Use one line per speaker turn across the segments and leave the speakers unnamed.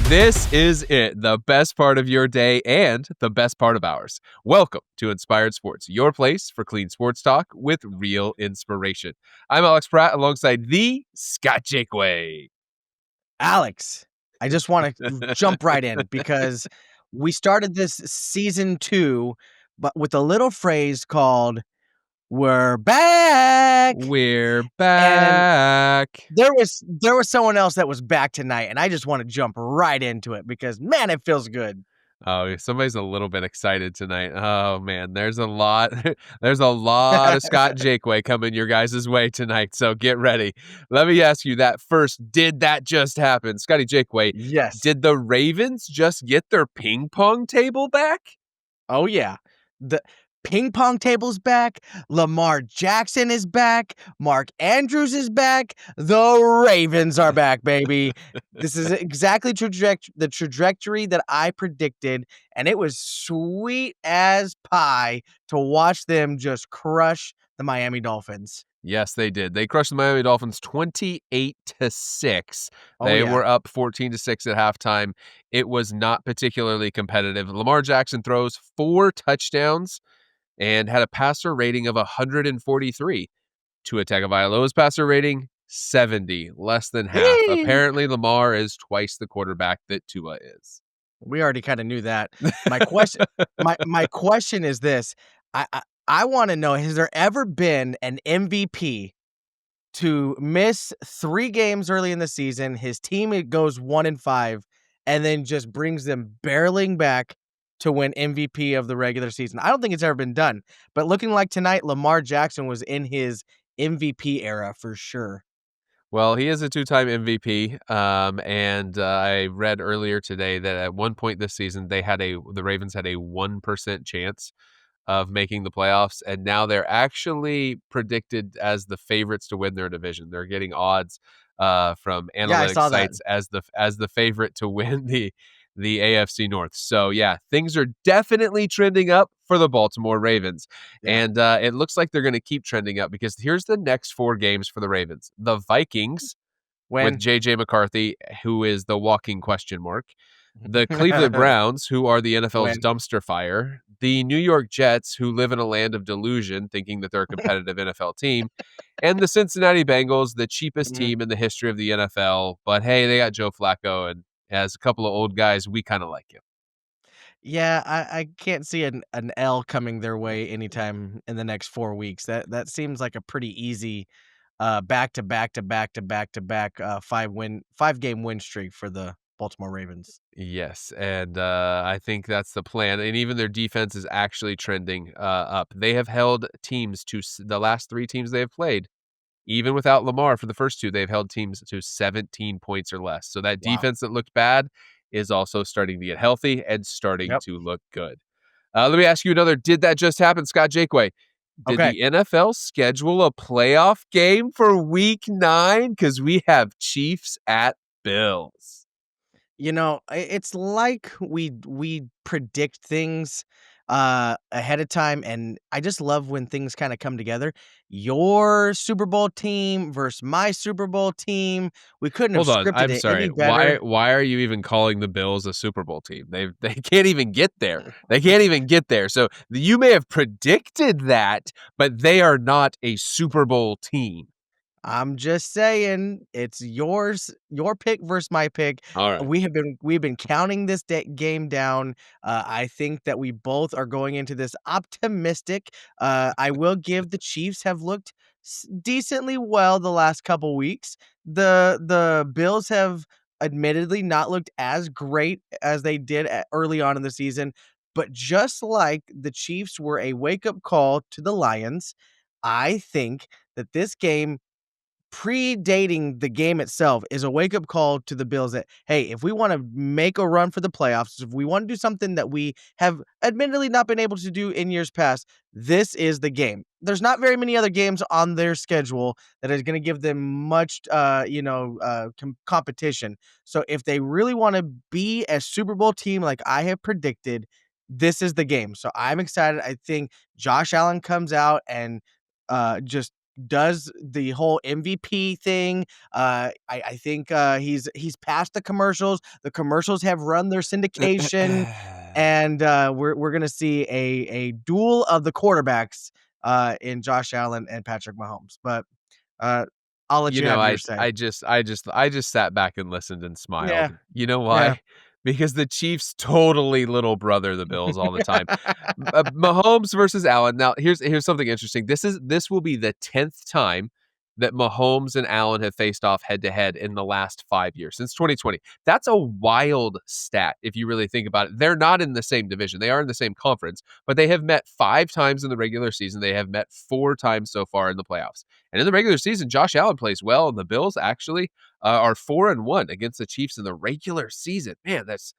This is it, the best part of your day and the best part of ours. Welcome to Inspired Sports, your place for clean sports talk with real inspiration. I'm Alex Pratt alongside the Scott Jakeway.
Alex, I just want to jump right in because we started this season 2, but with a little phrase called "We're back,"
We're
and
back.
there was someone else that was back tonight, and I just want to jump right into it because man, it feels good.
Oh, somebody's a little bit excited tonight. Oh man, there's a lot there's a lot of Scott Jakeway coming your guys' way tonight. So get ready. Let me ask you that first. Did that just happen? Scotty Jakeway,
Yes.
did the Ravens just get their ping pong table back?
Oh yeah. The ping pong table's back. Lamar Jackson is back. Mark Andrews is back. The Ravens are back, baby. This is exactly the trajectory that I predicted, and it was sweet as pie to watch them just crush the Miami Dolphins.
Yes, they did. They crushed the Miami Dolphins 28-6.
Oh
They
yeah.
were up 14-6 at halftime. It was not particularly competitive. Lamar Jackson throws 4 touchdowns and had a passer rating of 143. Tua Tagovailoa's passer rating 70, less than half. Apparently, Lamar is twice the quarterback that Tua is.
We already kind of knew that. My question my question is this. I want to know, has there ever been an MVP to miss 3 games early in the season, his team it goes 1-5, and then just brings them barreling back to win MVP of the regular season? I don't think it's ever been done. But looking like tonight, Lamar Jackson was in his MVP era for sure.
Well, he is a 2-time MVP, and I read earlier today that at one point this season the Ravens had a 1% chance of making the playoffs, and now they're actually predicted as the favorites to win their division. They're getting odds from
Yeah, I
analytics
saw that.
sites as the favorite to win the AFC North. So yeah, things are definitely trending up for the Baltimore Ravens,
Yeah.
and it looks like they're going to keep trending up because here's the next 4 games for the Ravens: the Vikings with
When
JJ McCarthy, who is the walking question mark. The Cleveland Browns, who are the NFL's
when
dumpster fire. The New York Jets, who live in a land of delusion, thinking that they're a competitive NFL team. And the Cincinnati Bengals, the cheapest
Mhm.
team in the history of the NFL. But hey, they got Joe Flacco, and as a couple of old guys, we kind of like him.
Yeah, I can't see an L coming their way anytime in the next 4 weeks. That seems like a pretty easy back to back to back to back to back 5-game win streak for the Baltimore Ravens.
Yes, and I think that's the plan. And even their defense is actually trending up. They have held teams to the last 3 teams they have played. Even without Lamar for the first 2, they've held teams to 17 points or less. So that
Wow.
defense that looked bad is also starting to get healthy and starting
Yep.
to look good. Let me ask you another. Did that just happen, Scott Jakeway? Did
Okay.
the NFL schedule a playoff game for Week 9? Because we have Chiefs at Bills.
You know, it's like we predict things ahead of time, and I just love when things kind of come together. Your Super Bowl team versus my Super Bowl team. We couldn't have
Hold on,
scripted
I'm
it
sorry.
any
Why
better.
why are you even calling the Bills a Super Bowl team? They can't even get there. They can't even get there. So you may have predicted that, but they are not a Super Bowl team.
I'm just saying, it's your pick versus my pick.
All right.
We've been counting this game down. I think that we both are going into this optimistic. I will give the Chiefs have looked decently well the last couple weeks. The Bills have admittedly not looked as great as they did early on in the season, but just like the Chiefs were a wake up call to the Lions, I think that this game predating the game itself is a wake-up call to the Bills that, hey, if we wanna make a run for the playoffs, if we wanna do something that we have admittedly not been able to do in years past, this is the game. There's not very many other games on their schedule that is gonna give them much, competition. So if they really wanna be a Super Bowl team like I have predicted, this is the game. So I'm excited. I think Josh Allen comes out and just does the whole MVP thing. I think he's past the commercials. The commercials have run their syndication, and we're gonna see a duel of the quarterbacks in Josh Allen and Patrick Mahomes. But uh, I'll let
You
you
know,
have your
I
say.
I just I just I just sat back and listened and
Yeah,
smiled. You know
yeah.
why? Because the Chiefs totally little brother the Bills all the time. Mahomes versus Allen. Now, here's something interesting. This will be the 10th time that Mahomes and Allen have faced off head to head in the last 5 years, since 2020. That's a wild stat if you really think about it. They're not in the same division. They are in the same conference, but they have met 5 times in the regular season. They have met 4 times so far in the playoffs. And in the regular season, Josh Allen plays well, and the Bills actually are 4-1 against the Chiefs in the regular season. Man, that's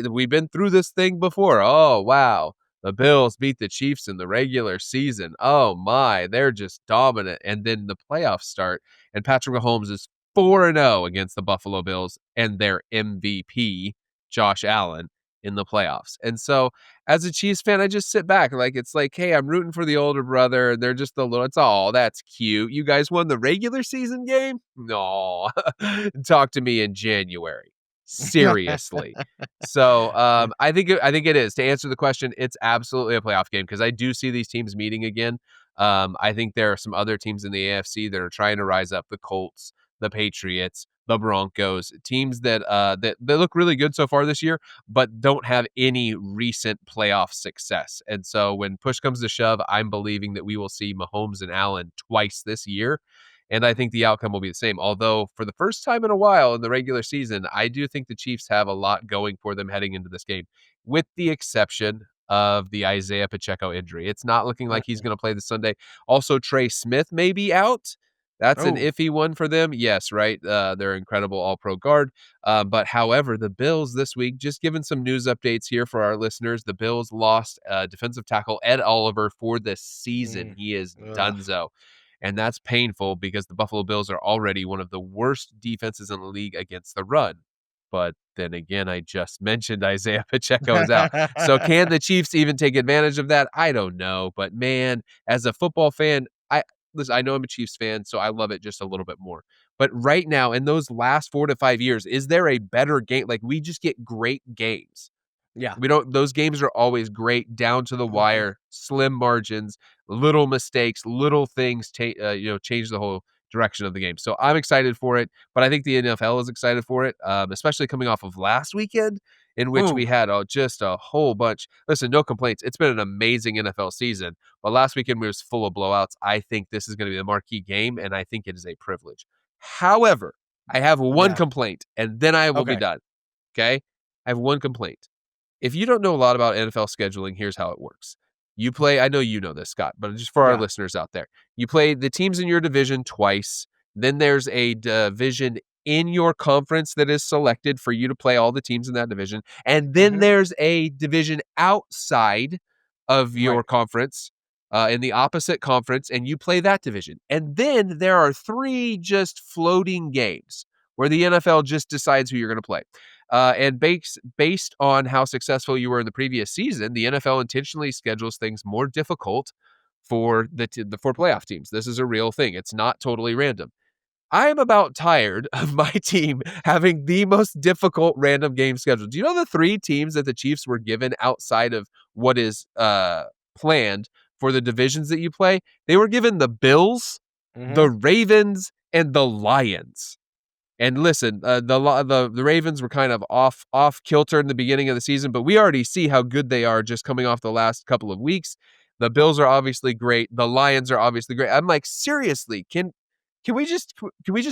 we've been through this thing before. Oh wow, the Bills beat the Chiefs in the regular season. Oh my, they're just dominant. And then the playoffs start, and Patrick Mahomes is 4-0 against the Buffalo Bills and their MVP Josh Allen in the playoffs. And so as a Chiefs fan, I just sit back like it's like, hey, I'm rooting for the older brother, and they're just a little. It's all that's cute. You guys won the regular season game. No, talk to me in January. Seriously. So I think it is to answer the question. It's absolutely a playoff game because I do see these teams meeting again. I think there are some other teams in the AFC that are trying to rise up. The Colts, the Patriots, the Broncos, teams that look really good so far this year but don't have any recent playoff success. And so when push comes to shove, I'm believing that we will see Mahomes and Allen twice this year. And I think the outcome will be the same. Although, for the first time in a while in the regular season, I do think the Chiefs have a lot going for them heading into this game, with the exception of the Isaiah Pacheco injury. It's not looking like he's
Mm.
going to play this Sunday. Also, Trey Smith may be out. That's an
Oh,
iffy one for them. Yes, right. They're incredible all pro guard. But however, the Bills this week, just giving some news updates here for our listeners, the Bills lost defensive tackle Ed Oliver for the season.
mm,
He is
ugh.
donezo. And that's painful because the Buffalo Bills are already one of the worst defenses in the league against the run. But then again, I just mentioned Isaiah Pacheco is out. So can the Chiefs even take advantage of that? I don't know. But man, as a football fan, listen, I know I'm a Chiefs fan, so I love it just a little bit more. But right now, in those last 4 to 5 years, is there a better game? Like we just get great games.
Yeah.
We don't those games are always great, down to the
Mhm.
wire, slim margins, little mistakes, little things change the whole direction of the game. So I'm excited for it, but I think the NFL is excited for it, especially coming off of last weekend in which
Ooh,
we had just a whole bunch. Listen, no complaints. It's been an amazing NFL season, but last weekend was full of blowouts. I think this is going to be the marquee game, and I think it is a privilege. However, I have one
yeah.
complaint, and then I will be
Okay.
done. Okay, I have one complaint. If you don't know a lot about NFL scheduling, here's how it works. You play, I know you know this, Scott, but just for our
Yeah.
listeners out there, you play the teams in your division twice. Then there's a division in your conference that is selected for you to play all the teams in that division. And then
Mhm.
there's a division outside of your
Right.
conference, in the opposite conference, and you play that division. And then there are 3 just floating games where the NFL just decides who you're going to play. And based on how successful you were in the previous season, the NFL intentionally schedules things more difficult for the for playoff teams. This is a real thing. It's not totally random. I am about tired of my team having the most difficult random game schedule. Do you know the 3 teams that the Chiefs were given outside of what is planned for the divisions that you play? They were given the Bills, the
Mhm.
Ravens, and the Lions. And listen, the Ravens were kind of off kilter in the beginning of the season, but we already see how good they are just coming off the last couple of weeks. The Bills are obviously great. The Lions are obviously great. I'm like, seriously, can we just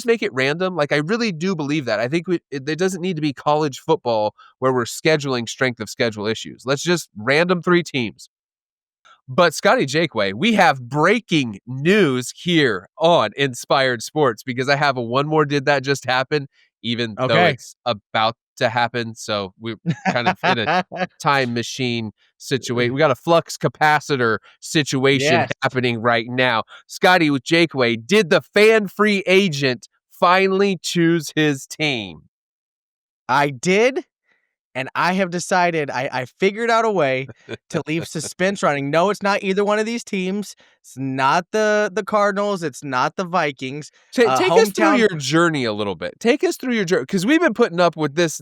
make it random? Like, I really do believe that. I think it doesn't need to be college football where we're scheduling strength of schedule issues. Let's just random 3 teams. But Scotty Jakeway, we have breaking news here on Inspired Sports because I have a one more did that just happen, even though
Okay.
it's about to happen. So we're kind of in a time machine situation. We got a flux capacitor situation
Yes,
happening right now. Scotty with Jakeway, did the fan free agent finally choose his team?
I did, and I have decided I figured out a way to leave suspense running. No, it's not either one of these teams. It's not the Cardinals. It's not the Vikings.
Take us through
Hometown.
your journey a little bit. Take us through your journey, because we've been putting up with this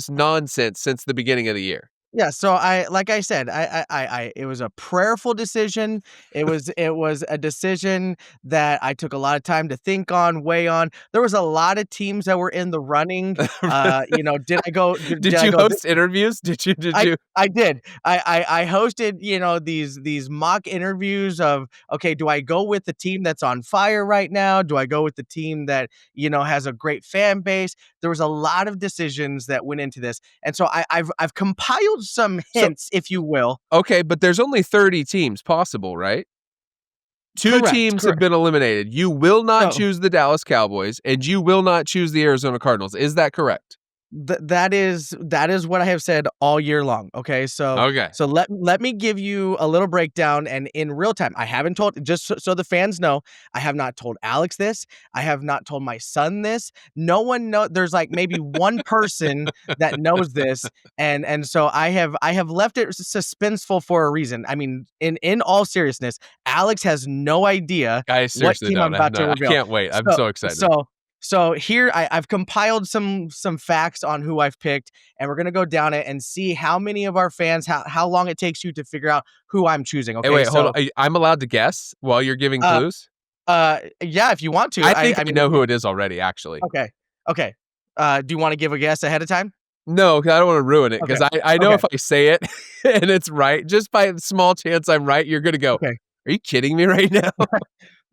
nonsense since the beginning of the year.
Yeah, so like I said, it was a prayerful decision. It was a decision that I took a lot of time to think on, weigh on. There was a lot of teams that were in the running. Did I go? Did
Did
I
you
go?
host interviews? Did you?
I did. I hosted, these mock interviews of, okay, do I go with the team that's on fire right now? Do I go with the team that, has a great fan base? There was a lot of decisions that went into this. And so I've compiled some
So
hints, if you will.
okay, but there's only 30 teams possible, right? Two
Correct,
teams have
correct.
been eliminated. You will not
So
choose the Dallas Cowboys, and you will not choose the Arizona Cardinals. Is that correct?
that is what I have said all year long. Okay, so
Okay.
so let me give you a little breakdown, and in real time. I haven't told, just so the fans know, I have not told Alex this. I have not told my son this. No one know. There's like maybe one person that knows this, and so I have left it suspenseful for a reason. I mean, in all seriousness, Alex has no idea
I
what
seriously
team I'm
don't.
about to
I
reveal.
can't wait. I'm
So
so excited.
so so here I've compiled some facts on who I've picked, and we're gonna go down it and see how many of our fans, how long it takes you to figure out who I'm choosing.
Hey,
Okay,
wait, hold
so
on. I'm allowed to guess while you're giving
uh
clues?
yeah, if you want to.
I
I
think
I
I
mean,
know who it is already, actually.
okay, okay. Do you want to give a guess ahead of time?
No, 'cause I don't wanna ruin it,
Okay,
because I know
okay,
if I say it and it's right, just by a small chance I'm right, you're gonna go,
okay.
"Are you kidding me right now?"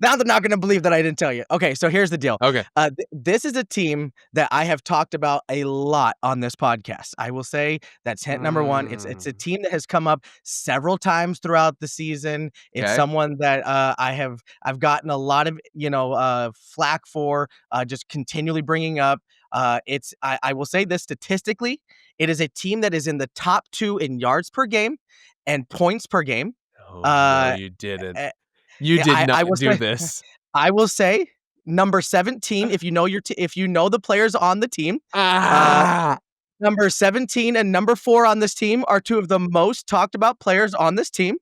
Now they're not gonna believe that I didn't tell you. Okay, so here's the deal.
Okay.
This is a team that I have talked about a lot on this podcast. I will say that's hint number one. It's a
Mm,
team that has come up several times throughout the season. It's
'kay.
someone that I've gotten a lot of flack for, just continually bringing up. I will say this statistically, it is a team that is in the top two in yards per game and points per game.
Oh, no,
Uh,
you didn't.
eh,
You did not
I will
do
say
this.
I will say number 17, if you know the players on the team, uh,
Ah!
number 17 and number 4 on this team are 2 of the most talked about players on this team.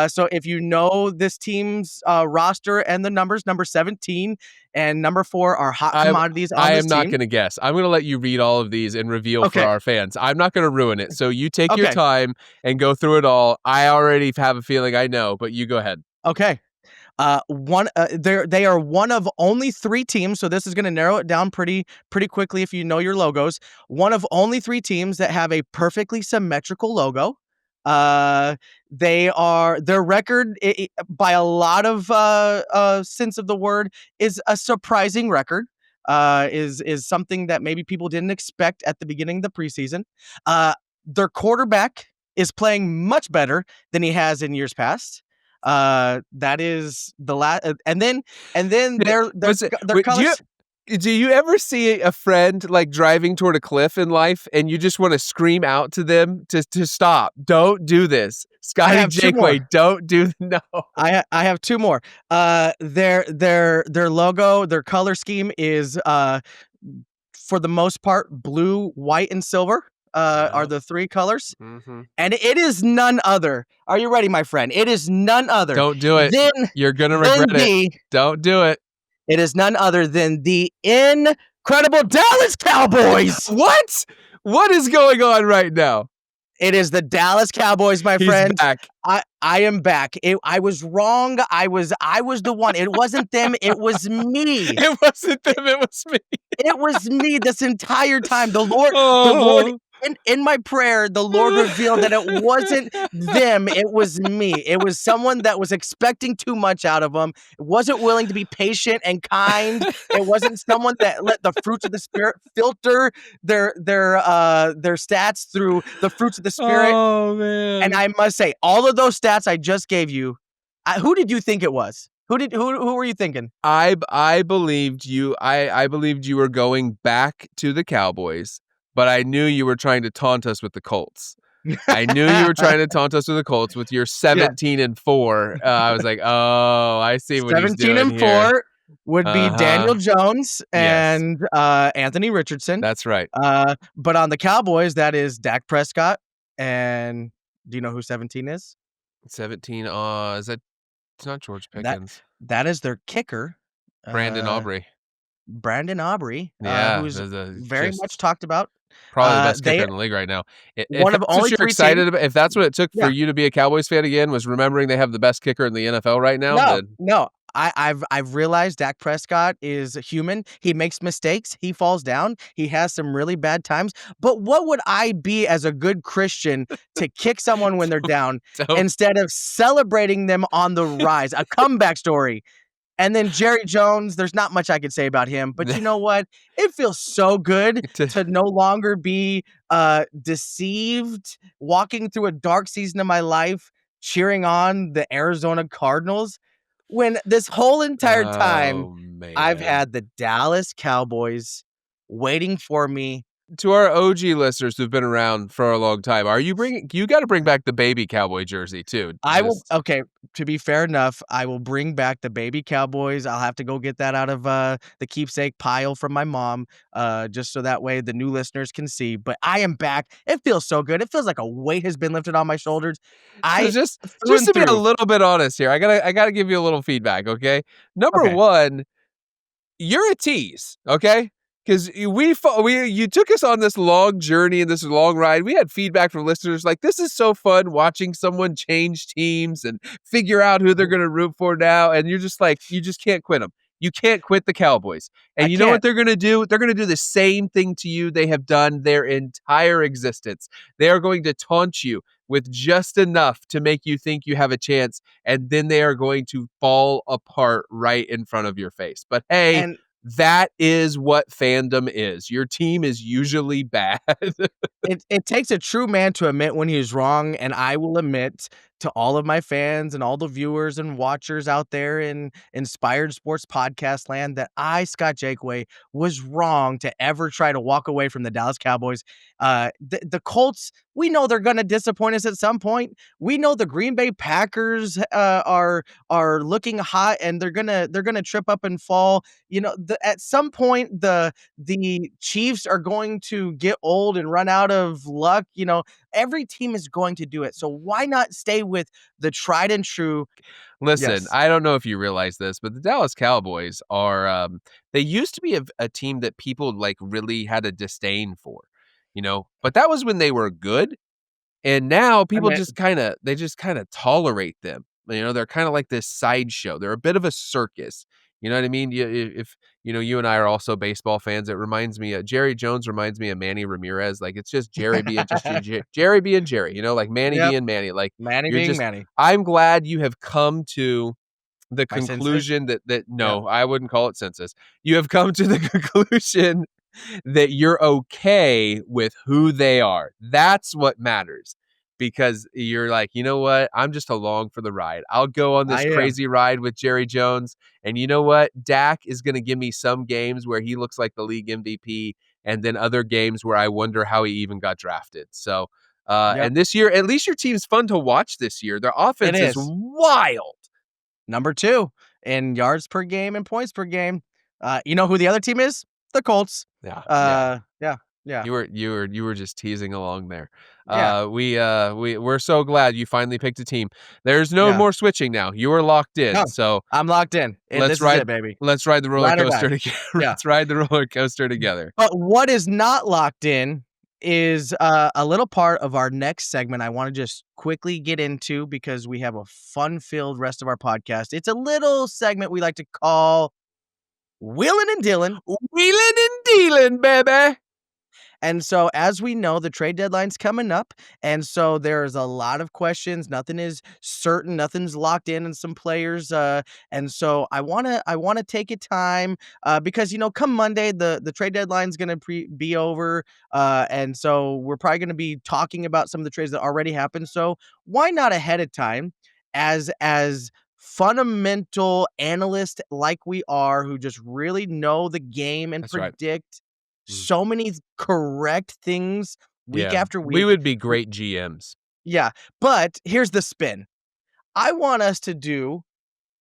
So if you know this team's roster and the numbers, number 17 and number 4 are hot
I
commodities on
I
this
am not
team.
gonna guess. I'm gonna let you read all of these and reveal for
Okay,
our fans. I'm not gonna ruin it, so you take your
okay,
time and go through it all. I already have a feeling I know, but you go ahead.
okay. They are one of only 3 teams, so this is gonna narrow it down pretty quickly if you know your logos. One of only 3 teams that have a perfectly symmetrical logo. Uh, their record, by a lot of sense of the word, is a surprising record. Is something that maybe people didn't expect at the beginning of the preseason. Their quarterback is playing much better than he has in years past. That is the last, and then
Did it was it
their
wait,
colors.
do you ever see a friend, like, driving toward a cliff in life, and you just wanna scream out to them to stop? "Don't do this.
I
Scotty
have 2 more.
Jakeway, don't do no."
I have 2 more. Their logo, their color scheme is for the most part blue, white, and silver. Are
Yep.
the 3 colors,
Mhm.
and it is none other. Are you ready, my friend? It is none other
Don't do it.
than
You're gonna
than
regret it.
the
Don't do it.
it is none other than the incredible Dallas Cowboys.
What? What is going on right now?
It is the Dallas Cowboys, my
He's
friend.
back.
I am back. I was wrong. I was the one. It wasn't them. It was me.
It wasn't them, it was me.
It was me this entire time. The Lord,
Oh.
in my prayer, the Lord revealed that it wasn't them, it was me. It was someone that was expecting too much out of them. It wasn't willing to be patient and kind. It wasn't someone that let the fruits of the spirit filter their stats through the fruits of the spirit.
Oh,
And
man.
I must say, all of those stats I just gave you, who did you think it was? Who were you thinking?
I believed you. I believed you were going back to the Cowboys, but I knew you were trying to taunt us with the Colts. I knew you were trying to taunt us with the Colts with your
Yeah.
17 and 4. I was like, "Oh, I see what he's
17
doing
and
here."
4. would be Daniel
Uh-huh.
Jones
Yes,
and, Anthony Richardson.
that's right.
But on the Cowboys, that is Dak Prescott, and do you know who 17 is?
17, is that it's not George
That
Pickens.
that is their kicker,
Brandon
uh,
Aubrey.
Brandon Aubrey,
Yeah,
who's
the
very much
just
talked about.
probably the best kicker
They
in the league right now. I if
one of
that's what
only
you're
3 teams.
excited about, if that's what it took for
Yeah.
you to be a Cowboys fan again, was remembering they have the best kicker in the NFL right now,
No,
then
no. I've realized Dak Prescott is human. He makes mistakes. He falls down. He has some really bad times. But what would I be as a good Christian to kick someone when they're down
don't
instead of celebrating them on the rise? A comeback story. And then Jerry Jones, there's not much I could say about him, but you know what? It feels so good
to
to no longer be deceived, walking through a dark season of my life, cheering on the Arizona Cardinals, when this whole entire time
Oh,
I've
man.
had the Dallas Cowboys waiting for me.
To our OG listeners who've been around for a long time, are you bringing you gotta bring back the baby cowboy jersey too,
I will
just
okay, to be fair enough, I will bring back the baby Cowboys. I'll have to go get that out of, the keepsake pile from my mom, just so that way the new listeners can see, but I am back. It feels so good. It feels like a weight has been lifted on my shoulders.
so
I through
just
and
to be a
through.
little bit honest here, I gotta give you a little feedback, okay? Number
Okay,
1, you're a tease, okay? Because we you took us on this long journey and this long ride. We had feedback from listeners like, "This is so fun watching someone change teams and figure out who they're
mhm,
gonna root for now," and you're just like, you just can't quit them. You can't quit the Cowboys.
I
And you know what
can't,
they're gonna do? They're gonna do the same thing to you they have done their entire existence. They are going to taunt you with just enough to make you think you have a chance, and then they are going to fall apart right in front of your face. But hey,
and
that is what fandom is. Your team is usually bad.
it takes a true man to admit when he's wrong, and I will admit to all of my fans and all the viewers and watchers out there in Inspired Sports Podcast land that I, Scott Jakeway, was wrong to ever try to walk away from the Dallas Cowboys. The Colts, we know they're gonna disappoint us at some point. We know the Green Bay Packers are looking hot and they're gonna trip up and fall. You know, at some point the Chiefs are going to get old and run out of luck. You know, every team is going to do it. So why not stay with the tried and true?
Listen,
Yes.
I don't know if you realize this, but the Dallas Cowboys are they used to be a team that people like really had a disdain for, but that was when they were good. And now
I
people
mean,
just kinda tolerate them. They're kinda like this sideshow. They're a bit of a circus. You know what I mean? If you and I are also baseball fans, it reminds me Jerry Jones reminds me of Manny Ramirez. Like, it's just Jerry being just Jerry being Jerry, like Manny
yep.
being Manny. Like,
Manny
you're
being
just
Manny.
I'm glad you have come to the
My senses.
conclusion that
Yeah.
no, I wouldn't call it census. You have come to the conclusion that you're okay with who they are. That's what matters. Because you're like, you know what? I'm just along for the ride. I'll go on this
I am.
crazy ride with Jerry Jones. And you know what? Dak is going to give me some games where he looks like the league MVP, and then other games where I wonder how he even got drafted. So,
Yep.
and this year, at least your team's fun to watch this year. Their
It
offense is
is.
wild.
Number 2 in yards per game and points per game. You know who the other team is? The Colts.
Yeah, yeah.
Yeah, yeah,
You were just teasing along there.
yeah,
We're so glad you finally picked a team. There's no
yeah.
more switching now. You are locked
No,
in. So
I'm locked in.
let's
This is
ride
it, baby.
let's ride the roller
Ride or die.
coaster together.
Yeah.
Let's ride the roller coaster together.
But what is not locked in is, a little part of our next segment I wanna just quickly get into because we have a fun-filled rest of our podcast. It's a little segment we like to call Wheelin' and Dealin'.
Wheeling and dealing, baby.
And so, as we know, the trade deadline's coming up, and so there's a lot of questions. Nothing is certain. Nothing's locked in some players. And so, I wanna take a time because come Monday, the trade deadline's gonna be over, and so we're probably gonna be talking about some of the trades that already happened. So why not ahead of time, as fundamental analysts like we are, who just really know the game and
That's right.
predict
Mm.
so many correct things week
Yeah.
after
We
week.
would be great GMs.
Yeah, but here's the spin. I want us to do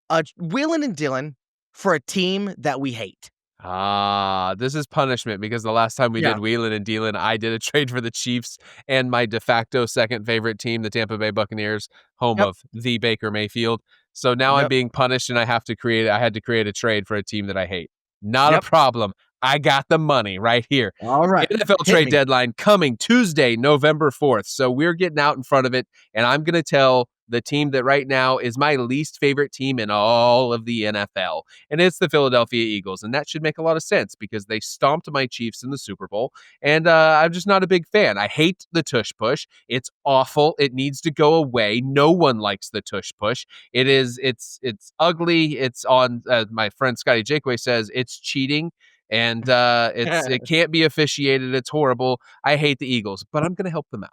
a Wheelin' and Dealin', for a team that we hate.
Ah, this is punishment because the last time we
Yeah.
did Wheelin and Dealin, I did a trade for the Chiefs and my de facto second favorite team, the Tampa Bay Buccaneers, home
Yep.
of the Baker Mayfield. So now I'm
Yep.
being punished and I had to create a trade for a team that I hate. Not a
Yep.
problem. I got the money right here.
All right.
NFL
Hit
trade
me.
deadline coming Tuesday, November 4th. So we're getting out in front of it, and I'm going to tell the team that right now is my least favorite team in all of the NFL, and it's the Philadelphia Eagles. And that should make a lot of sense because they stomped my Chiefs in the Super Bowl, and I'm just not a big fan. I hate the tush push. It's awful. It needs to go away. No one likes the tush push. It's ugly. It's on. My friend Scotty Jakeway says it's cheating and it can't be officiated. It's horrible. I hate the Eagles, but I'm going to help them out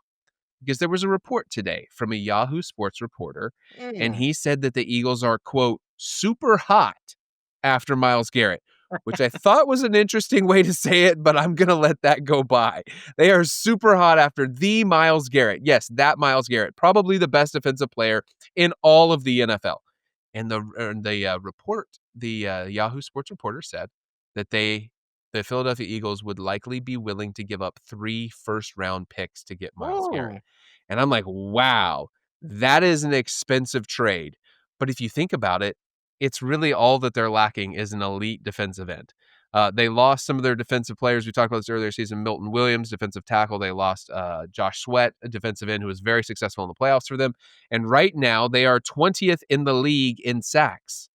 because there was a report today from a Yahoo Sports reporter, and
Mm.
he said that the Eagles are quote super hot after Miles Garrett, which I thought was an interesting way to say it, but I'm going to let that go by. They are super hot after the Miles Garrett. Yes, that Miles Garrett, probably the best defensive player in all of the NFL. And the report, the Yahoo Sports reporter said that the Philadelphia Eagles would likely be willing to give up 3 first-round picks to get Myles Garrett.
Oh.
And I'm like, "Wow, that is an expensive trade." But if you think about it, it's really all that they're lacking is an elite defensive end. They lost some of their defensive players. We talked about this earlier season. Milton Williams, defensive tackle. They lost Josh Sweat, a defensive end who was very successful in the playoffs for them. And right now, they are 20th in the league in sacks.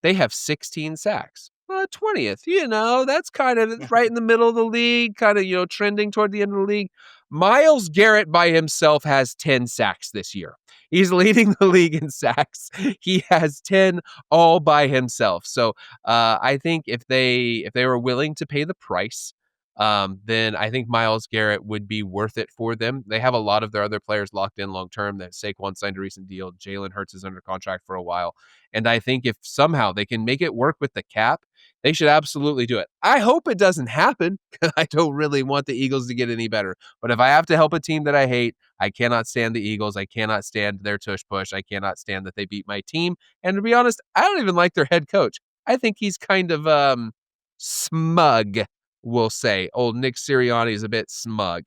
They have 16 sacks. 20th, that's kind of right in the middle of the league, kind of, trending toward the end of the league. Myles Garrett by himself has 10 sacks this year. He's leading the league in sacks. He has 10 all by himself. So I think if they were willing to pay the price, then I think Myles Garrett would be worth it for them. They have a lot of their other players locked in long term. That Saquon signed a recent deal. Jalen Hurts is under contract for a while. And I think if somehow they can make it work with the cap, they should absolutely do it. I hope it doesn't happen because I don't really want the Eagles to get any better. But if I have to help a team that I hate, I cannot stand the Eagles. I cannot stand their tush push. I cannot stand that they beat my team. And to be honest, I don't even like their head coach. I think he's kind of smug, we'll say. Old Nick Sirianni is a bit smug.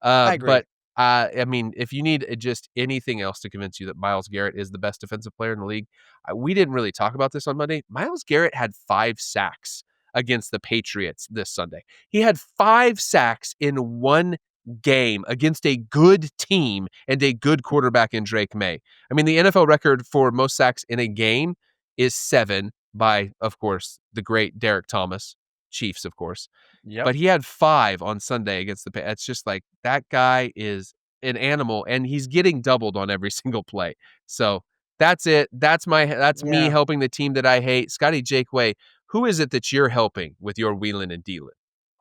I agree.
But I mean, if you need just anything else to convince you that Myles Garrett is the best defensive player in the league, we didn't really talk about this on Monday. Myles Garrett had 5 sacks against the Patriots this Sunday. He had 5 sacks in one game against a good team and a good quarterback in Drake May. I mean, the NFL record for most sacks in a game is 7 by, of course, the great Derek Thomas, Chiefs, of course.
Yep.
But he had 5 on Sunday against the it's just like that guy is an animal and he's getting doubled on every single play. So that's it. That's me
Yeah.
helping the team that I hate. Scotty Jakeway, who is it that you're helping with your Wheelin' and Dealin'?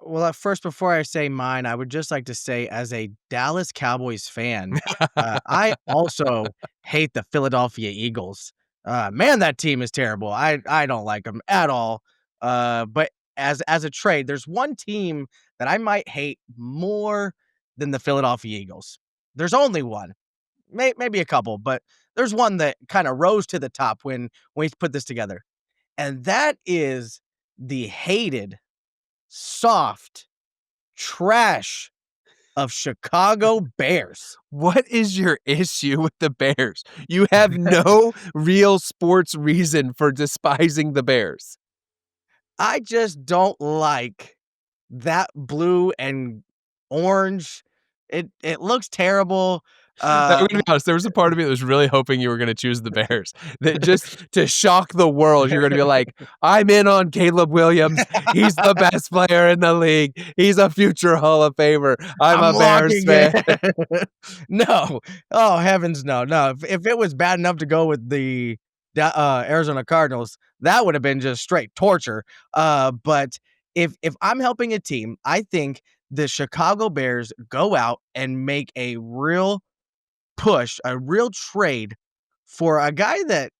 Well, at first, before I say mine, I would just like to say, as a Dallas Cowboys fan, I also hate the Philadelphia Eagles. Man, that team is terrible. I don't like them at all. But as a trade, there's one team that I might hate more than the Philadelphia Eagles. There's only one, maybe a couple, but there's one that kind of rose to the top when we put this together, and that is the hated soft trash of Chicago Bears.
What is your issue with the Bears? You have no real sports reason for despising the Bears.
I just don't like that blue and orange. It looks terrible.
I'm gonna
Uh,
be honest, there was a part of me that was really hoping you were gonna choose the Bears. That just to shock the world, you're gonna be like, "I'm in on Caleb Williams. He's the best player in the league. He's a future Hall of Famer. I'm
I'm
a Bears
locking
fan."
it. No. Oh, heavens no. No, if it was bad enough to go with the Arizona Cardinals, that would have been just straight torture. But if I'm helping a team, I think the Chicago Bears go out and make a real push, a real trade for a guy that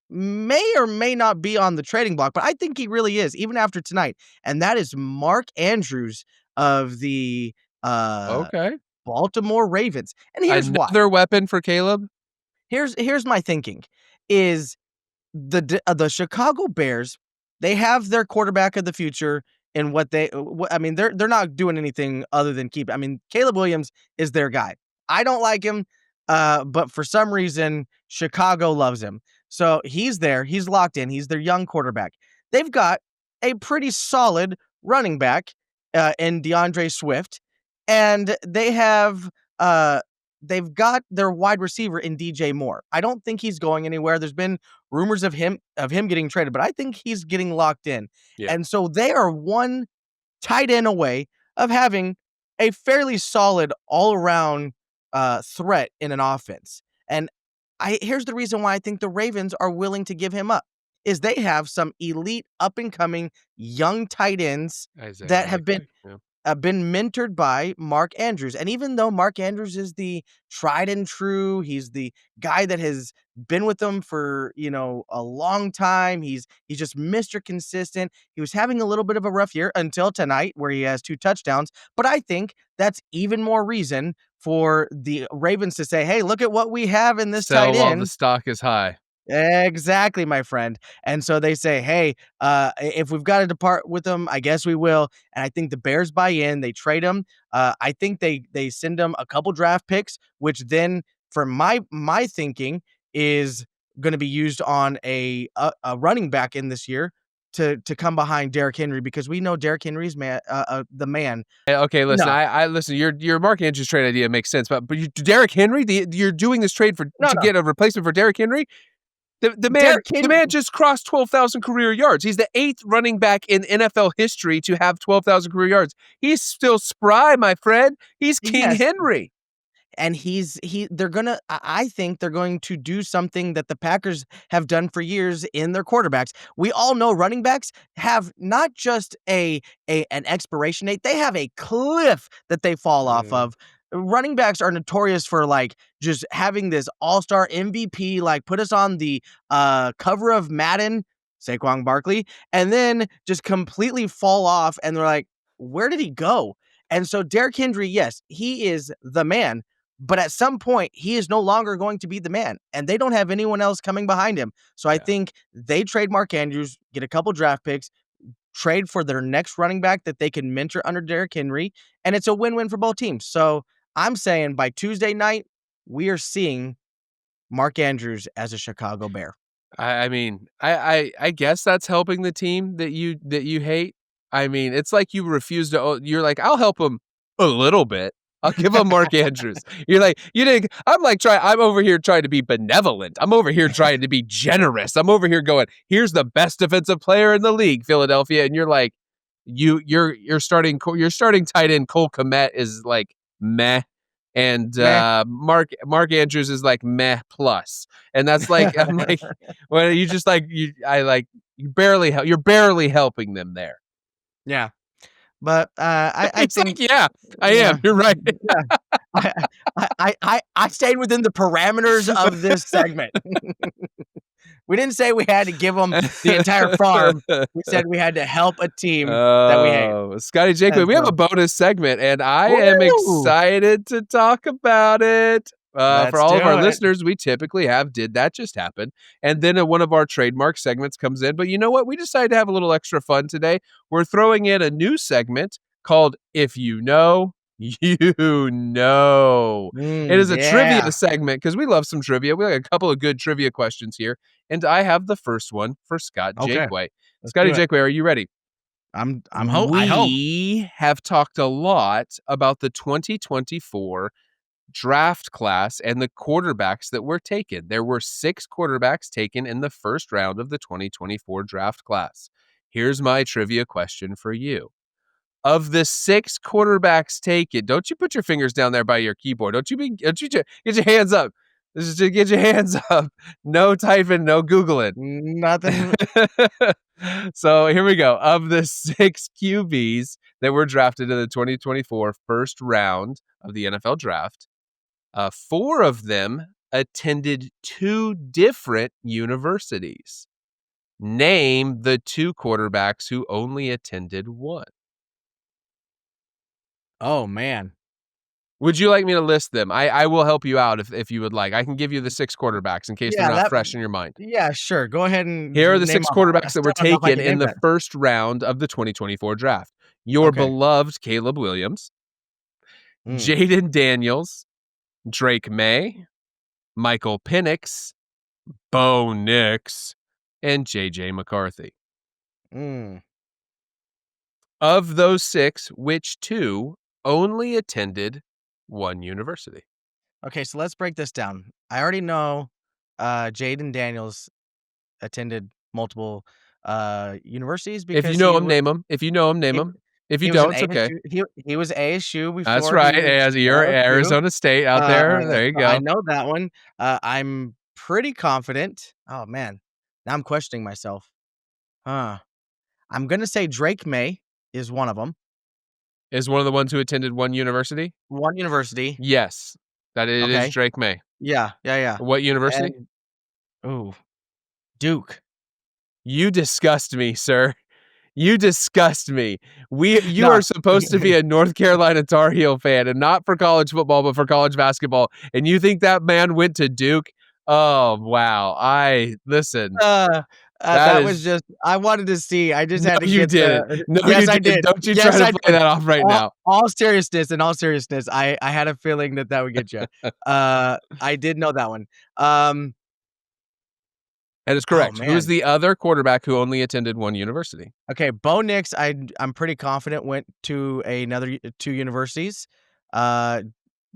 may or may not be on the trading block, but I think he really is, even after tonight, and that is Mark Andrews of the, uh,
Okay.
Baltimore Ravens, and here's why.
Another weapon for Caleb?
Here's my thinking, is the Chicago Bears, they have their quarterback of the future in what they I mean, they're not doing anything other than keep I mean, Caleb Williams is their guy. I don't like him, but for some reason, Chicago loves him. So he's there, he's locked in, he's their young quarterback. They've got a pretty solid running back in DeAndre Swift, and uh they've got their wide receiver in DJ Moore. I don't think he's going anywhere. There's been rumors of him getting traded, but I think he's getting locked in.
Yeah.
And so they are one tight end away of having a fairly solid all-around threat in an offense. And I here's the reason why I think the Ravens are willing to give him up is they have some elite up and coming young tight ends
Isaiah
that have
Likely. Yeah.
been mentored by Mark Andrews. And even though Mark Andrews is the tried and true, he's the guy that has been with them for, a long time. He's just Mr. Consistent. He was having a little bit of a rough year until tonight where he has 2 touchdowns, but I think that's even more reason for the Ravens to say, "Hey, look at what we have in this tight
Sell while the
end."
stock is high.
Exactly, my friend. And so they say, "Hey, if we've got to depart with them, I guess we will." And I think the Bears buy in. They trade him. I think they send him a couple draft picks, which then, for my thinking, is going to be used on a running back in this year to come behind Derrick Henry because we know Derrick Henry's the man.
Okay, listen,
No,
I listen. Your Mark Andrews trade idea makes sense, but Derrick Henry, you're doing this trade for
no,
to
no.
get a replacement for Derrick Henry. The man
Derrick Henry.
just crossed 12,000 career yards. He's the 8th running back in NFL history to have 12,000 career yards. He's still spry, my friend. He's King
Yes,
Henry.
and they're gonna I think they're going to do something that the Packers have done for years in their quarterbacks. We all know running backs have not just an expiration date, they have a cliff that they fall off
Yeah.
of. Running backs are notorious for like just having this all-star MVP, like put us on the cover of Madden, Saquon Barkley, and then just completely fall off and they're like, where did he go? And so Derrick Henry, yes, he is the man, but at some point, he is no longer going to be the man, and they don't have anyone else coming behind him. So I
Yeah.
think they trade Mark Andrews, get a couple draft picks, trade for their next running back that they can mentor under Derrick Henry, and it's a win-win for both teams. So I'm saying by Tuesday night, we are seeing Mark Andrews as a Chicago Bear.
I mean, I guess that's helping the team that you hate. I mean, it's like you refuse to. You're like, I'll help him a little bit. I'll give him Mark Andrews. You're like, you didn't. I'm like trying. I'm over here trying to be benevolent. I'm over here trying to be generous. I'm over here going, here's the best defensive player in the league, Philadelphia, and you're like, you're starting tight end Cole Kmet is like meh, and
Meh.
Mark Andrews is like meh plus. And that's like I'm like, well, you just like you're barely helping them there.
Yeah. But I
It's like,
think,
yeah, I
yeah,
am. You're right.
yeah. I, I stayed within the parameters of this segment. We didn't say we had to give them the entire farm. We said we had to help a team that we hate.
Oh, Scotty Jakeway,
And
we have a
so,
bonus segment, and I am
woo!
excited to talk about it. For
Let's
all of our
do it.
listeners, we typically have Did That Just Happen? And then one of our trademark segments comes in. But you know what? We decided to have a little extra fun today. We're throwing in a new segment called If You Know, You Know. It is a trivia
Yeah.
segment because we love some trivia. We have a couple of good trivia questions here. And I have the first one for Scott
Okay.
Jakeway.
Let's
Scotty
do it.
Jakeway, are you ready?
I hope.
We have talked a lot about the 2024 draft class and the quarterbacks that were taken. There were 6 quarterbacks taken in the first round of the 2024 draft class. Here's my trivia question for you. Of the 6 quarterbacks taken, don't you put your fingers down there by your keyboard. Don't you get your hands up. This is to get your hands up. No typing, no Googling.
Nothing.
So here we go. Of the 6 QBs that were drafted in the 2024 first round of the NFL draft, 4 of them attended 2 different universities. Name the 2 quarterbacks who only attended one.
Oh man.
Would you like me to list them? I will help you out if you would like. I can give you the 6 quarterbacks in case they're
Yeah,
not
that
fresh in your mind.
yeah, sure. Go ahead
Here are
and
the
name
6
them all. I
quarterbacks that
still
were
don't know if I
taken
can
in
name
the
them.
first round of the 2024 draft. Your
Okay.
beloved Caleb Williams,
Mm,
Jaden Daniels, Drake May, Michael Penix, Bo Nix, and JJ McCarthy.
mm.
Of those 6, which 2 only attended one university?
Okay, so let's break this down. I already know, Jaden Daniels attended multiple, universities
If you
because
know them, name them. If you know them, name
he
them. If you
he was an
don't, it's okay.
ASU he was ASU
That's
before he
right,
was
as you're
LSU.
Arizona State out
Uh,
there. There you
so I
go.
know that one. I'm pretty confident. Oh, man. Now I'm questioning myself. Huh. I'm gonna say Drake May is one of them.
Is one of the ones who attended one university?
One university.
Yes, that it is
Okay.
Drake May.
Yeah, yeah, yeah.
What university?
And ooh, Duke.
You disgust me, sir. You disgust me. You
No.
are supposed to be a North Carolina Tar Heel fan, and not for college football, but for college basketball, and you think that man went to Duke? Oh, wow. Listen,
Uh,
that
that was
is
just I wanted to see. I just
no,
had to
you
get
didn't.
the
No, you
yes, I
didn't.
did.
Don't you try
Yes,
to
I
play
did.
that off right now.
All seriousness, I had a feeling that that would get you. I did know that one. Um,
That is
oh,
correct. Who is
man.
the other quarterback who only attended one university?
Okay, Bo Nix, I'm pretty confident went to another 2 universities. Uh,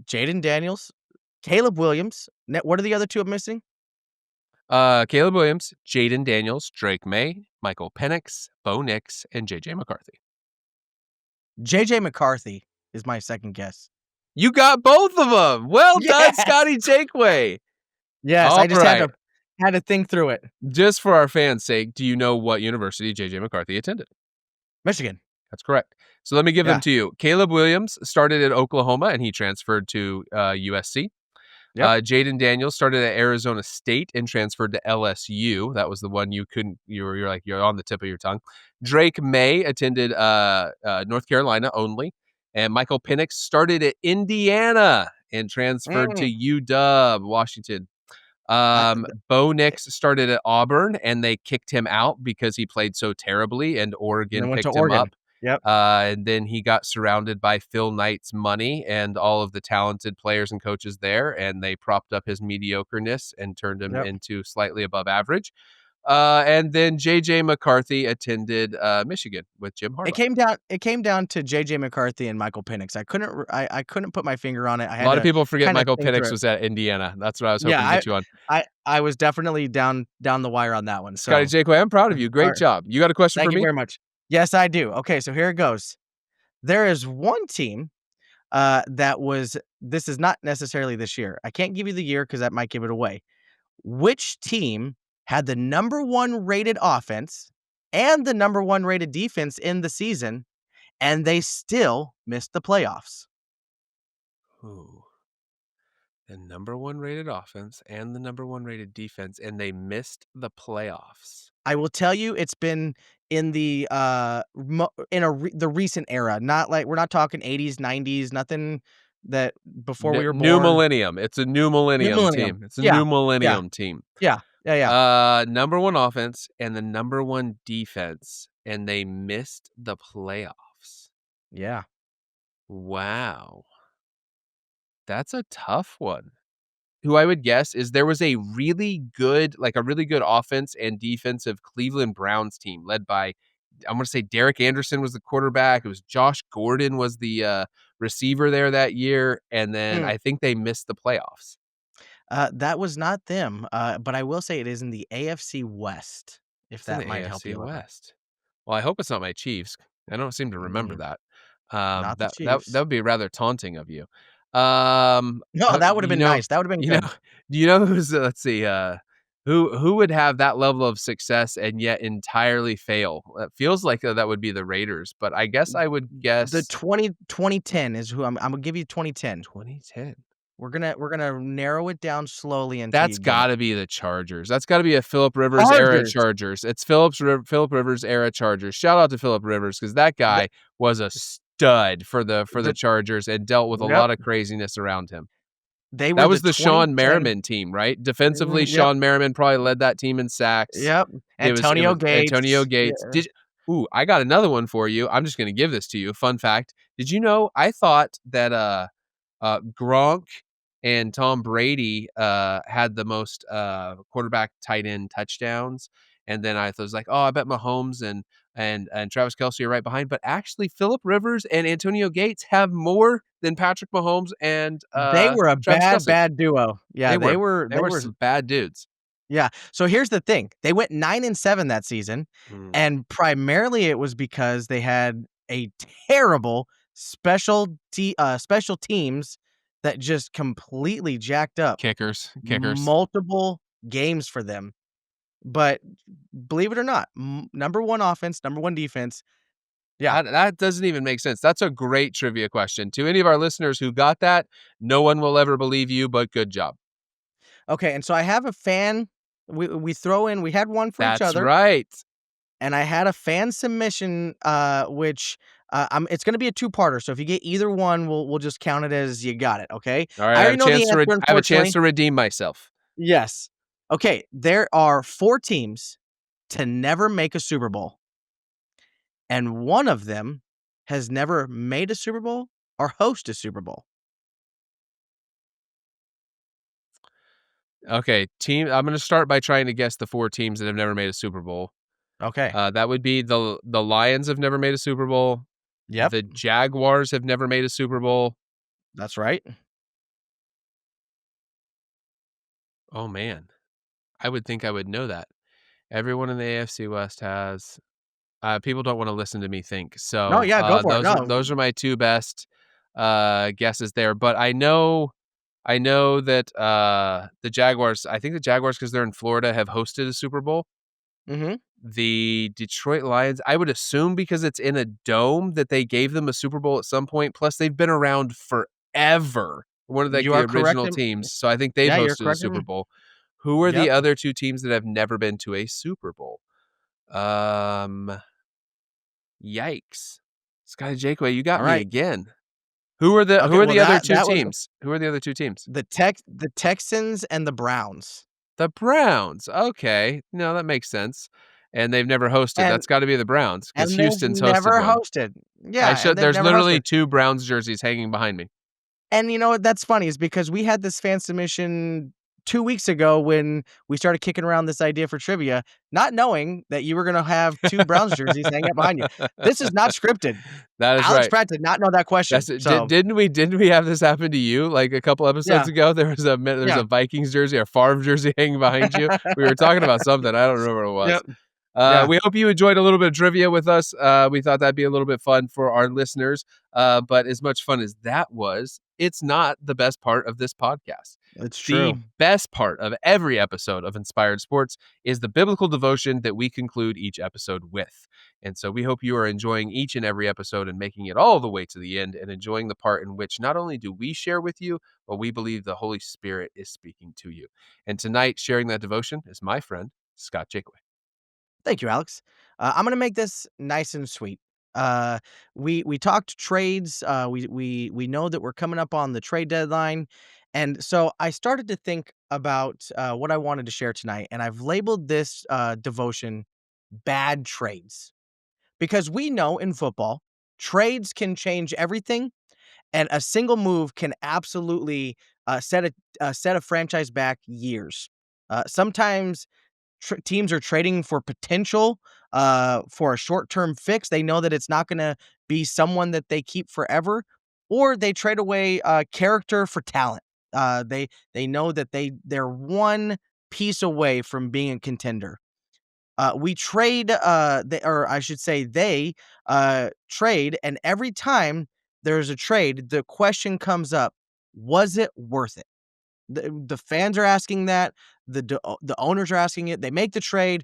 Jaden Daniels, Caleb Williams. What are the other 2 I'm missing?
Caleb Williams, Jaden Daniels, Drake May, Michael Penix, Bo Nix, and JJ McCarthy.
JJ McCarthy is my second guess.
You got both of them. Well done,
Yes!
Scotty Jakeway.
Yes,
All
I just
right.
had to think through it.
Just for our fans' sake, do you know what university JJ McCarthy attended?
Michigan.
That's correct. So let me give them
Yeah.
to you. Caleb Williams started at Oklahoma and he transferred to USC.
Yep.
Jaden Daniels started at Arizona State and transferred to LSU. That was the one you couldn't. You're on the tip of your tongue. Drake May attended North Carolina only, and Michael Penix started at Indiana and transferred to
Mm.
UW Washington.
I
Bo Nix started at Auburn, and they kicked him out because he played so terribly, and
then I
Oregon
went to
picked him
Oregon.
up.
Yep.
And then he got surrounded by Phil Knight's money and all of the talented players and coaches there, and they propped up his mediocreness and turned him
Yep.
into slightly above average. And then JJ McCarthy attended Michigan with Jim Harbaugh.
It came down to JJ McCarthy and Michael Penix. I couldn't put my finger on it. I
A
had
lot of
to
people forget
kinda
Michael
think through
Penix
it.
was at Indiana. That's what I was hoping
Yeah,
to get you on.
I was definitely down the wire on that one,
Scotty
so
Jakeway, I'm proud of you. Great
alri
job. You got a question for
thank you
me?
very much. Yes, I do. Okay, so here it goes. There is one team, that was this is not necessarily this year. I can't give you the year because that might give it away. Which team had the number 1 rated offense and the number 1 rated defense in the season, and they still missed the playoffs?
Ooh. The number 1 rated offense and the number 1 rated defense, and they missed the playoffs.
I will tell you it's been in the, the recent era, not like we're not talking '80s, '90s, nothing that before we were
New
born.
millennium. It's a new
New
millennium
millennium.
team. It's a
Yeah,
new
yeah,
millennium team.
yeah, yeah, yeah,
Number 1 offense and the number 1 defense, and they missed the playoffs.
yeah.
Wow. That's a tough one. Who I would guess is there was a really good offense and defensive Cleveland Browns team led by, I'm gonna say Derek Anderson was the quarterback. It was Josh Gordon was the receiver there that year, and then
Hmm.
I think they missed the playoffs.
That was not them, but I will say it is in the AFC West, if
It's in
that
the
might help
AFC
you a little bit.
West. Well, I hope it's not my Chiefs. I don't seem to remember
Mm,
that.
not the
That
Chiefs.
would be rather taunting of you.
No, that
Do
would've been nice, that would've been
you know
good.
do you know who's let's see, who would have that level of success and yet entirely fail? It feels like, that would be the Raiders, but I guess I would
The
guess
2010 is who I'm gonna give you 2010.
2010.
We're gonna narrow it down slowly until
That's
you get it.
gotta be the Chargers. That's gotta be a Philip Rivers era
Chargers!
Chargers. It's Philip Rivers era Chargers. Shout out to Philip Rivers because that
The
guy was a stud for the
The
Chargers and dealt with a
Yep,
lot of craziness around him.
they were
That
the
was the Sean
2010.
Merriman team, right? Defensively,
Yep,
Sean Merriman probably led that team in sacks.
yep,
It
Antonio
was Antonio
Gates,
Gates.
yeah.
I got another one for you. I'm just gonna give this to you. Fun fact. Did you know I thought that Gronk and Tom Brady had the most quarterback tight end touchdowns. And then I was like, oh, I bet Mahomes and Travis Kelce are right behind. But actually, Philip Rivers and Antonio Gates have more than Patrick Mahomes and
They were a
Travis
bad,
Kelce.
bad duo. Yeah,
They
they
were
were
they
they
were
were
some bad dudes.
yeah. So here's the thing. They went 9-7 that season,
Mm.
and primarily it was because they had a terrible special teams that just completely jacked up
Kickers.
multiple games for them. But believe it or not, number 1 offense, number 1 defense. Yeah.
That doesn't even make sense. That's a great trivia question. To any of our listeners who got that, no one will ever believe you, but good job.
Okay, and so I have a fan we throw in we had one for each
That's
other,
right.
and I had a fan submission, which, it's gonna be a two-parter, so if you get either one, we'll just count it as you got it, okay?
All right,
I already know the answer,
I have a chance
unfortunately.
to redeem myself.
Yes. Okay, there are 4 teams to never make a Super Bowl, and one of them has never made a Super Bowl or host a Super Bowl.
Okay, I'm gonna start by trying to guess the 4 teams that have never made a Super Bowl.
Okay.
That would be the Lions have never made a Super Bowl.
Yep,
The Jaguars have never made a Super Bowl.
that's right.
Oh, man. I would think I would know that. Everyone in the AFC West has. People don't wanna listen to me think.
No,
So,
yeah, go for it. No.
those are my 2 best, guesses there. But I know that, the Jaguars I think the Jaguars, because 'cause they're in Florida, have hosted a Super Bowl.
Mhm.
The Detroit Lions, I would assume because it's in a dome that they gave them a Super Bowl at some point, plus they've been around forever. One of, like,
You
the
are correct
original
in
teams, so I think they've
Yeah, you're
hosted a
correct
Super
in
Bowl. Who are the
Yep.
other 2 teams that have never been to a Super Bowl? Um, Yikes. Scotty Jakeway, you got me
Alright.
again.
Okay,
Who are
well,
the other 2
that was
teams? Who are the other 2 teams?
the Texans and the Browns.
The Browns, okay. No, that makes sense, and they've never hosted.
And
That's gotta be the Browns because
and they've
Houston's hosted
never
one.
hosted. Yeah, and they've
There's
never
literally
hosted.
2 Browns jerseys hanging behind me.
And you know what, that's funny is because we had this fan submission 2 weeks ago when we started kicking around this idea for trivia, not knowing that you were gonna have 2 Browns jerseys hanging up behind you. This is not scripted.
That is
Alex
right.
Pratt did not know that question,
That's it.
so
Didn't we have this happen to you, like, a couple episodes
yeah,
ago? There's
yeah.
a Vikings jersey or Favre jersey hanging behind you? We were talking about something, I don't remember what it was.
Yep, yeah.
We hope you enjoyed a little bit of trivia with us. We thought that'd be a little bit fun for our listeners. But as much fun as that was, it's not the best part of this podcast.
It's
The
true.
best part of every episode of Inspired Sports is the biblical devotion that we conclude each episode with. And so we hope you are enjoying each and every episode and making it all the way to the end and enjoying the part in which not only do we share with you, but we believe the Holy Spirit is speaking to you. And tonight, sharing that devotion is my friend, Scott Jakeway.
Thank you, Alex. I'm gonna make this nice and sweet. Uh, we talked trades. We know that we're coming up on the trade deadline, and so I started to think about what I wanted to share tonight, and I've labeled this devotion "Bad Trades" because we know in football trades can change everything, and a single move can absolutely set a franchise back years. Sometimes teams are trading for potential, for a short-term fix. They know that it's not gonna be someone that they keep forever, or they trade away, character for talent. They know that they're one piece away from being a contender. We trade, or I should say they, trade, and every time there's a trade, the question comes up, "Was it worth it?" The fans are asking that, the owners are asking it, they make the trade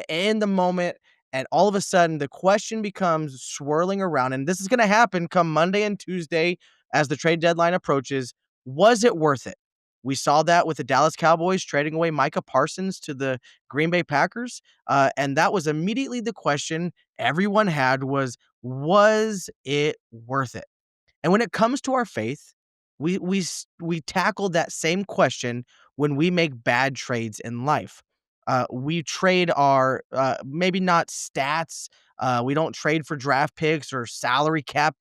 in the moment, and all of a sudden, the question becomes swirling around, and this is gonna happen come Monday and Tuesday as the trade deadline approaches, was it worth it? We saw that with the Dallas Cowboys trading away Micah Parsons to the Green Bay Packers, and that was immediately the question everyone had was it worth it? And when it comes to our faith, we tackle that same question when we make bad trades in life. We trade our maybe not stats. We don't trade for draft picks or salary cap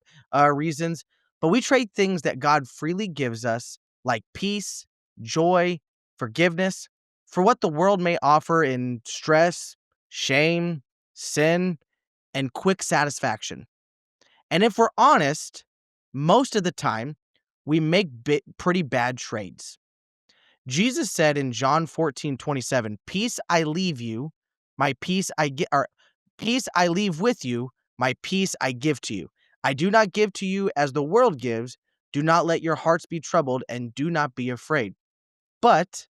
reasons, but we trade things that God freely gives us, like peace, joy, forgiveness, for what the world may offer in stress, shame, sin, and quick satisfaction. And if we're honest, most of the time, we make pretty bad trades. Jesus said in John 14:27, "Peace I leave you, my peace I give, or peace I leave with you, my peace I give to you. I do not give to you as the world gives. Do not let your hearts be troubled and do not be afraid." But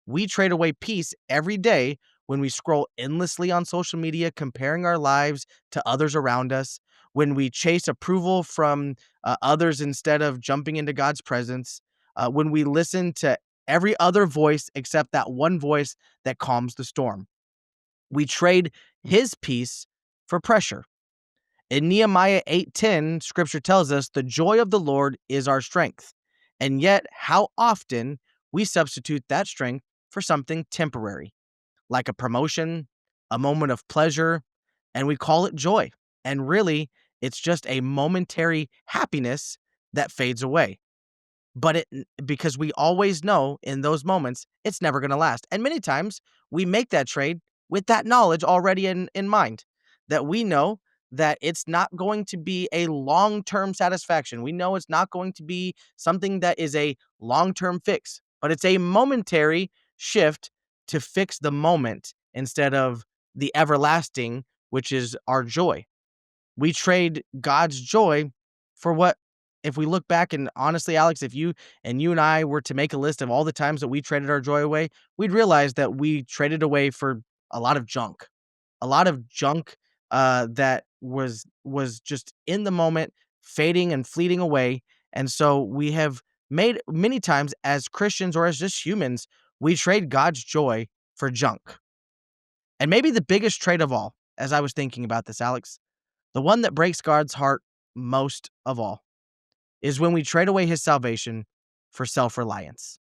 we trade away peace every day when we scroll endlessly on social media, comparing our lives to others around us, when we chase approval from others instead of jumping into God's presence, when we listen to every other voice except that one voice that calms the storm. We trade his peace for pressure. In Nehemiah 8:10, scripture tells us the joy of the Lord is our strength. And yet, how often we substitute that strength for something temporary, like a promotion, a moment of pleasure, and we call it joy. And really, it's just a momentary happiness that fades away. But because we always know in those moments it's never going to last. And many times we make that trade with that knowledge already in mind, that we know that it's not going to be a long-term satisfaction. We know it's not going to be something that is a long-term fix, but it's a momentary shift to fix the moment instead of the everlasting, which is our joy. We trade God's joy for what, if we look back, and honestly, Alex, if you and I were to make a list of all the times that we traded our joy away, we'd realize that we traded away for a lot of junk. A lot of junk that was just in the moment, fading and fleeting away. And so we have made many times as Christians or as just humans, we trade God's joy for junk. And maybe the biggest trade of all, as I was thinking about this, Alex, the one that breaks God's heart most of all is when we trade away his salvation for self reliance.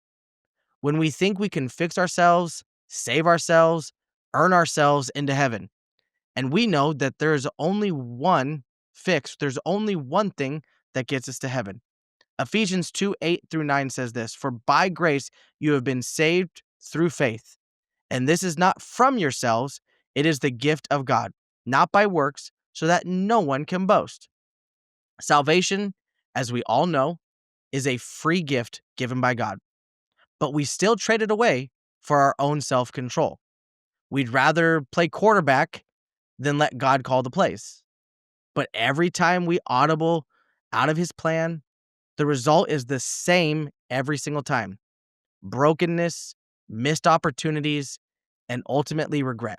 When we think we can fix ourselves, save ourselves, earn ourselves into heaven. And we know that there's only one fix, there's only one thing that gets us to heaven. Ephesians 2:8-9 says this: "For by grace you have been saved through faith. And this is not from yourselves, it is the gift of God, not by works, so that no one can boast." Salvation, as we all know, is a free gift given by God, but we still trade it away for our own self control. We'd rather play quarterback than let God call the plays. But every time we audible out of his plan, the result is the same every single time: brokenness, missed opportunities, and ultimately regret.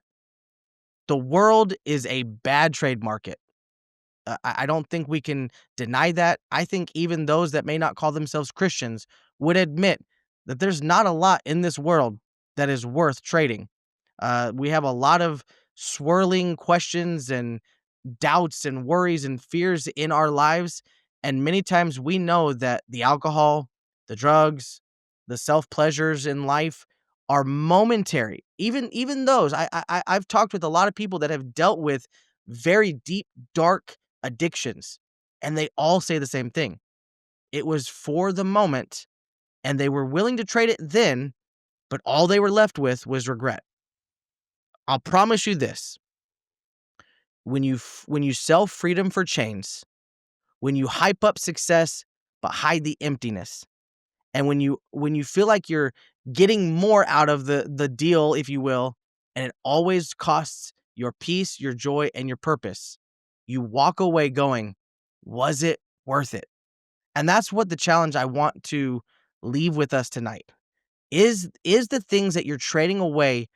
The world is a bad trade market. I don't think we can deny that. I think even those that may not call themselves Christians would admit that there's not a lot in this world that is worth trading. We have a lot of swirling questions and doubts and worries and fears in our lives. And many times we know that the alcohol, the drugs, the self pleasures in life are momentary. Even those, I've talked with a lot of people that have dealt with very deep, dark addictions, and they all say the same thing. It was for the moment, and they were willing to trade it then, but all they were left with was regret. I'll promise you this: when you sell freedom for chains, when you hype up success but hide the emptiness, and when you feel like you're getting more out of the deal, if you will, and it always costs your peace, your joy, and your purpose, you walk away going, was it worth it? And that's what the challenge I want to leave with us tonight. Is the things that you're trading away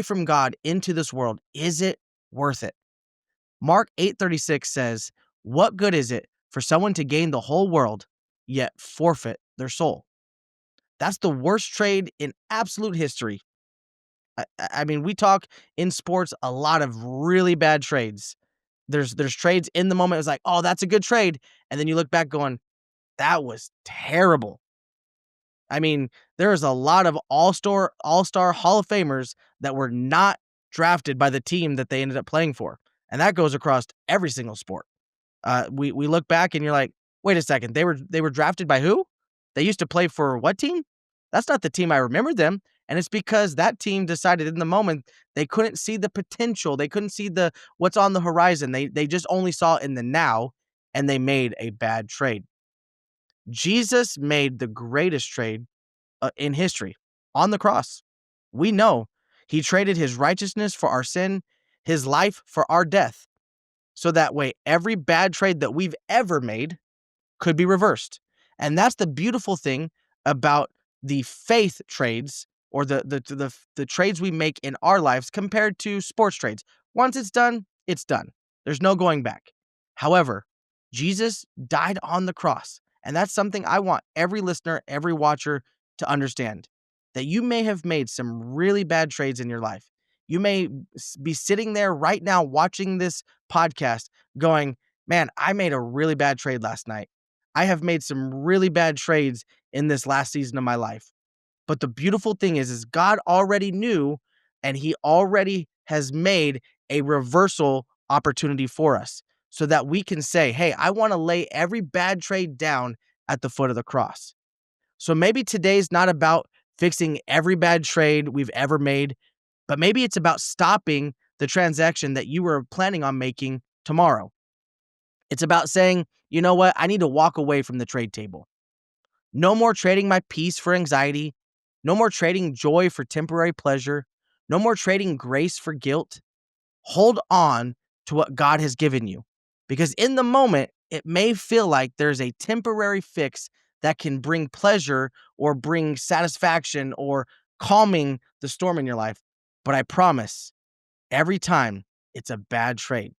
from God into this world, is it worth it? Mark 8:36 says, "What good is it for someone to gain the whole world yet forfeit their soul?" That's the worst trade in absolute history. I mean, we talk in sports a lot of really bad trades. There's trades in the moment. It's like, oh, that's a good trade, and then you look back going, that was terrible. I mean, there is a lot of all-star Hall of Famers that were not drafted by the team that they ended up playing for, and that goes across every single sport. We look back and you're like, wait a second, they were drafted by who? They used to play for what team? That's not the team I remember them. And it's because that team decided in the moment they couldn't see the potential. They couldn't see the what's on the horizon. They just only saw it in the now, and they made a bad trade. Jesus made the greatest trade in history on the cross. We know he traded his righteousness for our sin, his life for our death. So that way, every bad trade that we've ever made could be reversed. And that's the beautiful thing about the faith trades or the trades we make in our lives compared to sports trades. Once it's done, it's done. There's no going back. However, Jesus died on the cross. And that's something I want every listener, every watcher to understand that you may have made some really bad trades in your life. You may be sitting there right now watching this podcast going, man, I made a really bad trade last night. I have made some really bad trades in this last season of my life. But the beautiful thing is God already knew, and he already has made a reversal opportunity for us so that we can say, hey, I want to lay every bad trade down at the foot of the cross. So maybe today's not about fixing every bad trade we've ever made, but maybe it's about stopping the transaction that you were planning on making tomorrow. It's about saying, you know what? I need to walk away from the trade table. No more trading my peace for anxiety. No more trading joy for temporary pleasure. No more trading grace for guilt. Hold on to what God has given you, because in the moment, it may feel like there's a temporary fix that can bring pleasure or bring satisfaction or calming the storm in your life. But I promise, every time it's a bad trade.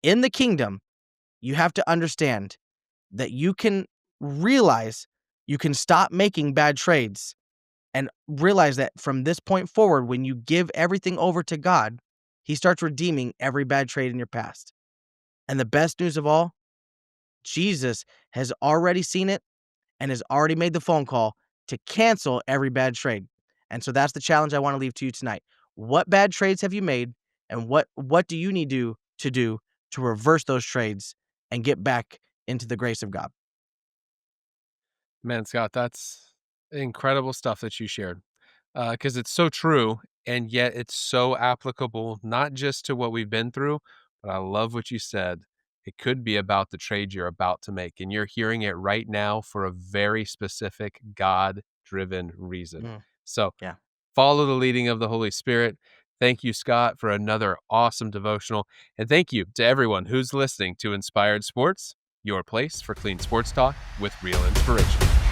In the kingdom, you have to understand that you can realize you can stop making bad trades and realize that from this point forward, when you give everything over to God, he starts redeeming every bad trade in your past. And the best news of all, Jesus has already seen it and has already made the phone call to cancel every bad trade. And so that's the challenge I want to leave to you tonight. What bad trades have you made, and what do you need to do to reverse those trades and get back into the grace of God?
Man, Scott, that's incredible stuff that you shared, because it's so true, and yet it's so applicable, not just to what we've been through, but I love what you said. It could be about the trade you're about to make, and you're hearing it right now for a very specific God-driven reason.
Mm,
So
yeah.
follow the leading of the Holy Spirit. Thank you, Scott, for another awesome devotional. And thank you to everyone who's listening to Inspired Sports, your place for clean sports talk with real inspiration.